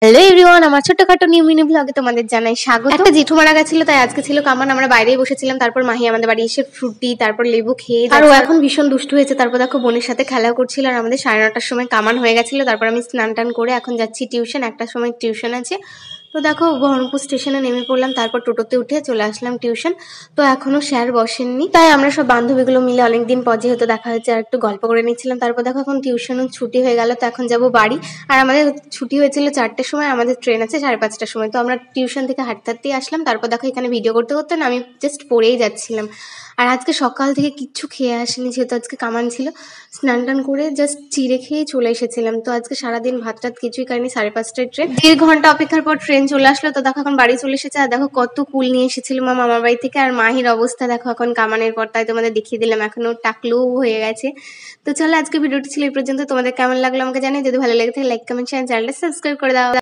Hello everyone, আমার ছোটখাটো new mini ব্লগে তোমাদের জানাই স্বাগত। একটা জেঠু মারা গেছিল, তাই আজকে ছিল কামান। আমরা বাইরেই বসেছিলাম, তারপর মাহি আমাদের বাড়ি এসে ফ্রুটি তারপর লেবু খেয়ে, আর ও এখন ভীষণ দুষ্টু হয়েছে। তারপর দেখো বোনের সাথে খেলা করছিল, আর আমাদের 9:30টার সময় কামান হয়ে গেছিল। তারপর আমি স্নান টান করে এখন যাচ্ছি টিউশন, 1টার সময় টিউশন আছে। তো দেখো বহরমপুর স্টেশনে নেমে পড়লাম, তারপর টোটোতে উঠে চলে আসলাম টিউশন। তো এখনো স্যার বসেননি, তাই আমরা সব বান্ধবীগুলো মিলে অনেকদিন পর যেহেতু দেখা হয়েছে আর একটু গল্প করে নিচ্ছিলাম। তারপর দেখো এখন টিউশনও ছুটি হয়ে গেল, তো এখন যাবো বাড়ি। আর আমাদের ছুটি হয়েছিল 4টের সময়, আমাদের ট্রেন আছে 5:30টার সময়। তো আমরা টিউশন থেকে হাঁটতে হাঁটতেই আসলাম। তারপর দেখো এখানে ভিডিও করতে করতে না আমি জাস্ট পড়েই যাচ্ছিলাম। আর আজকে সকাল থেকে কিচ্ছু খেয়ে আসিনি, যেহেতু আজকে কামান ছিল। স্নান টান করে জাস্ট চিড়ে খেয়েই চলে এসেছিলাম। তো আজকে সারাদিন ভাত টাত কিছুই খাইনি। 5:30টায় ট্রেন, 1.5 ঘন্টা অপেক্ষার পর ট্রেন চলে আসলো। তো দেখো এখন বাড়ি চলে এসেছে। আর দেখো কত কুল নিয়ে এসেছিল মা মামার বাড়ি থেকে। আর মাহির অবস্থা দেখো এখন কামানের পর, তাই তোমাদের দেখিয়ে দিলাম, এখনো টাকলু হয়ে গেছে। তো চলো আজকে ভিডিওটি ছিল এই পর্যন্ত। তোমাদের কেমন লাগলো আমাকে জানিয়ে, যদি ভালো লেগে থাকে লাইক কমেন্ট শেয়ার, চ্যানেলটা সাবস্ক্রাইব করে দাও।